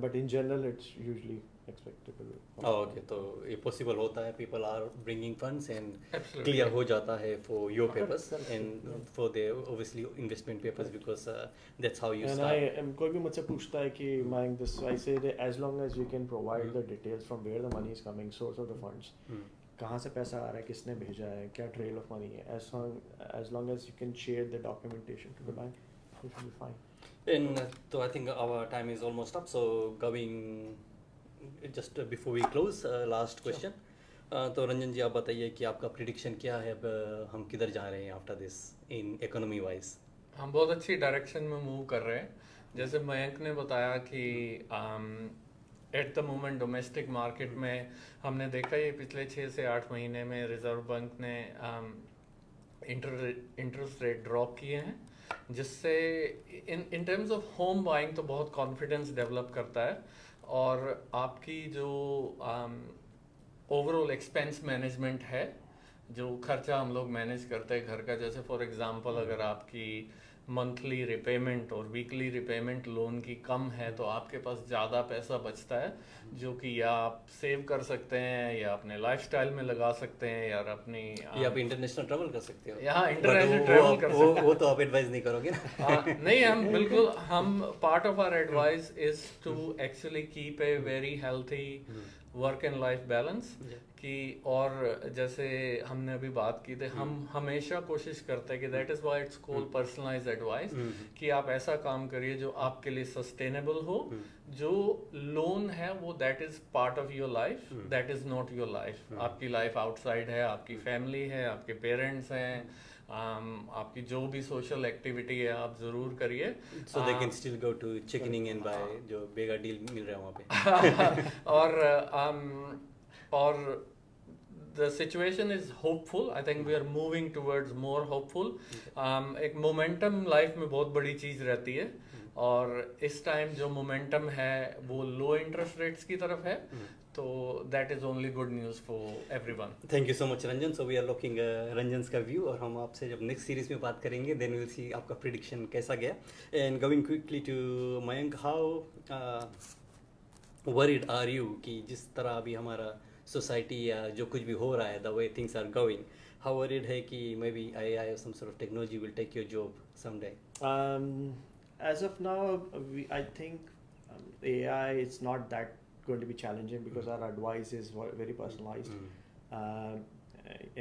[SPEAKER 2] but in general it's usually acceptable.
[SPEAKER 1] Okay, तो ये possible होता है, people are bringing funds and
[SPEAKER 3] Absolutely.
[SPEAKER 1] Clear हो जाता है for your
[SPEAKER 2] Correct,
[SPEAKER 1] papers
[SPEAKER 2] correct,
[SPEAKER 1] and
[SPEAKER 2] yeah.
[SPEAKER 1] For the obviously investment papers, because that's how you
[SPEAKER 2] And
[SPEAKER 1] start.
[SPEAKER 2] कोई भी मुझसे पूछता है कि Mayank, this, I say that as long as you can provide the details from where the money is coming, source of the funds, कहाँ से पैसा आ रहा है, किसने भेजा है, क्या trail of money है, as long as you can share the documentation to the bank, it should be fine.
[SPEAKER 1] And so I think our time is almost up. So going just before we close, last question. तो रंजन जी आप बताइए कि आपका prediction क्या है, अब हम किधर जा रहे हैं after this in economy wise?
[SPEAKER 3] हम बहुत अच्छी डायरेक्शन में मूव कर रहे हैं। जैसे मयंक ने बताया कि eight the moment domestic market में हमने देखा ये पिछले 6 से 8 महीने में रिजर्व बैंक ने इंटरेस्ट रेट ड्रॉप किए हैं, जिससे in terms of home buying तो बहुत कॉन्फिडेंस डेवलप करता है, और आपकी जो ओवरऑल एक्सपेंस मैनेजमेंट है, जो खर्चा हम लोग मैनेज करते हैं घर का, जैसे फॉर एग्जांपल अगर आपकी मंथली रिपेमेंट और वीकली रिपेमेंट लोन की कम है तो आपके पास ज़्यादा पैसा बचता है, जो कि या आप सेव कर सकते हैं या अपने लाइफस्टाइल में लगा सकते हैं या अपनी
[SPEAKER 1] ये आप इंटरनेशनल ट्रैवल कर सकते हो?
[SPEAKER 3] यहाँ
[SPEAKER 1] But
[SPEAKER 3] इंटरनेशनल ट्रैवल कर सकते हैं।
[SPEAKER 1] वो तो आप एडवाइस नहीं करोगे ना?
[SPEAKER 3] नहीं, हम बिल्कुल, हम part of our advice is to actually keep a very healthy work and life balance कि, और जैसे हमने अभी बात की थी, हम हमेशा कोशिश करते हैं कि that is why it's called personalised advice, कि आप ऐसा काम करिए जो आपके लिए सस्टेनेबल हो। जो लोन है वो that is part of your life, that is not your life. आपकी लाइफ आउटसाइड है, आपकी फैमिली है, आपके पेरेंट्स हैं, आपकी जो भी सोशल एक्टिविटी है आप जरूर करिए।
[SPEAKER 1] So they can still go to chickening and buy जो बेगा डील मिल रहा है वहाँ पे।
[SPEAKER 3] और the situation is hopeful. I think we are moving towards more hopeful. एक मोमेंटम लाइफ में बहुत बड़ी चीज़ रहती है, और इस टाइम जो मोमेंटम है वो लो इंटरेस्ट रेट्स की तरफ है, तो that is only good news for everyone.
[SPEAKER 1] Thank you so much Ranjan. So we are looking Ranjan का व्यू, और हम आपसे जब नेक्स्ट सीरीज में बात करेंगे देन विल सी आपका प्रिडिक्शन कैसा गया। And going quickly to Mayank, how worried are you कि जिस तरह अभी हमारा सोसाइटी या जो कुछ भी हो रहा है, the way things are going, how worried है कि maybe AI or some sort of technology will take your job someday?
[SPEAKER 2] As of now, I think AI is not that going to be challenging because our advice is very personalized.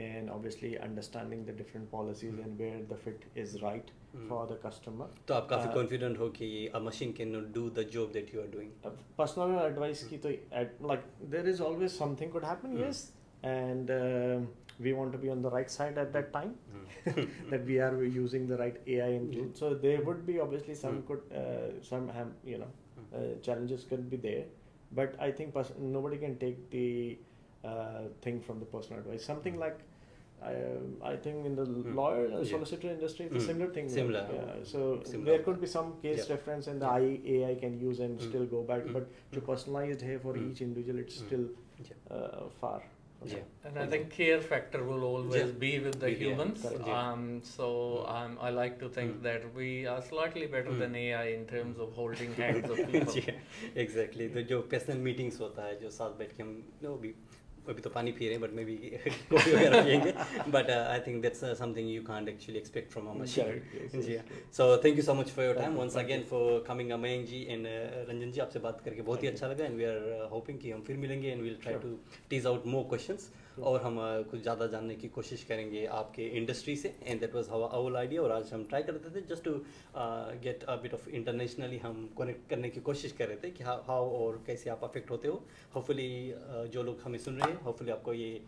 [SPEAKER 2] And obviously understanding the different policies and where the fit is right for the customer.
[SPEAKER 1] तो आप काफ़ी confident हो कि a machine cannot do the job that you are doing?
[SPEAKER 2] Personal advice की तो like there is always something could happen, yes, and we want to be on the right side at that time, that we are using the right AI and tool. So there would be obviously some challenges could be there, but I think nobody can take the thing from the personal advice. Something like I think in the lawyer solicitor industry, it's a similar thing.
[SPEAKER 1] Similar.
[SPEAKER 2] So
[SPEAKER 1] Similar.
[SPEAKER 2] there could be some case reference and the AI can use and still go back, but to personalize here for each individual, it's still far.
[SPEAKER 1] Yeah.
[SPEAKER 3] And I think care factor will always be with the humans.
[SPEAKER 2] Correct.
[SPEAKER 3] So I like to think that we are slightly better than AI in terms of holding hands of people.
[SPEAKER 1] Exactly. तो जो personal meetings होता है, जो साथ बैठ के हम अभी तो पानी पी रहे हैं, बट मे बी कॉफी वगैरह पियेंगे, but I think that's something you can't actually expect from a machine. जी, so thank you so much for your time once again for coming. Mayank ji and Ranjan ji, आपसे बात करके बहुत ही अच्छा लगा, एंड वी आर होपिंग कि हम फिर मिलेंगे and we'll try to tease out more questions, और हम कुछ ज़्यादा जानने की कोशिश करेंगे आपके इंडस्ट्री से। And that was our idea, और आज हम ट्राई करते थे just to get a bit of internationally हम कनेक्ट करने की कोशिश कर रहे थे कि हाउ और कैसे आप अफेक्ट होते हो। होपफुली जो लोग हमें सुन रहे हैं, होपफुली आपको ये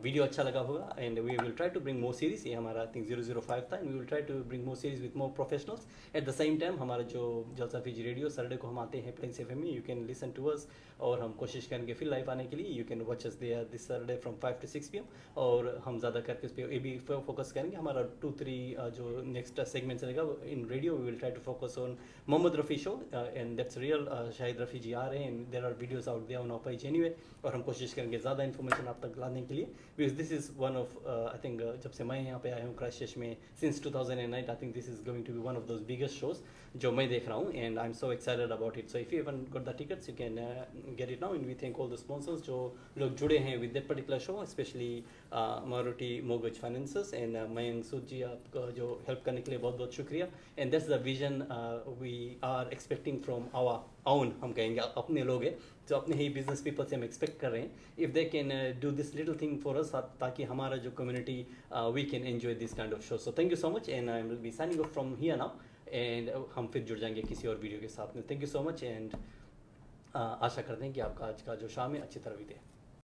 [SPEAKER 1] वीडियो अच्छा लगा होगा, and we will try to bring more series. ये हमारा आई थिंक 005 था, and we will try to bring more series with more professionals. At the same time हमारा जो जलसा फीजी रेडियो सैटरडे को हम आते हैं प्लेन्स FM में, you can listen to us, और हम कोशिश करेंगे फिर लाइव आने के लिए। You can watch us there this Saturday from 5 to 6 PM, और हम ज़्यादा करके इस पर ये भी फोकस करेंगे। हमारा 2-3 जो नेक्स्ट सेगमेंट चलेगा in radio, we will try to focus on Mohammed Rafi show, and that's real. Shahid Rafi ji आ रहे हैं, and there are videos out there on our page anyway, और हम कोशिश करेंगे ज़्यादा इन्फॉर्मेशन आप तक लाने के लिए, because this is one of I think जब से मैं यहाँ पे आया हूँ क्राइस्टचर्च में since 2009, I think this is going to be one of those biggest shows जो मैं देख रहा हूँ, and I am so excited about it. So if you haven't got the tickets, you can get it now, and we thank all the sponsors जो लोग जुड़े हैं with that particular show, specially Maruti Mogaj finances and Mayank Sood ji, आपका जो help करने के लिए बहुत बहुत शुक्रिया। And that's the vision we are expecting from our own, हम कहेंगे अपने लोग हैं जो अपने ही बिजनेस पीपल से हम एक्सपेक्ट कर रहे हैं, if they can do this little thing for us, ताकि हमारा जो community we can enjoy this kind of show. So thank you so much, and I will be signing off from here now, and हम फिर जुड़ जाएंगे किसी और video के साथ में। Thank you so much, and आशा करते हैं कि आपका आज का जो शाम है अच्छी तरह बीते।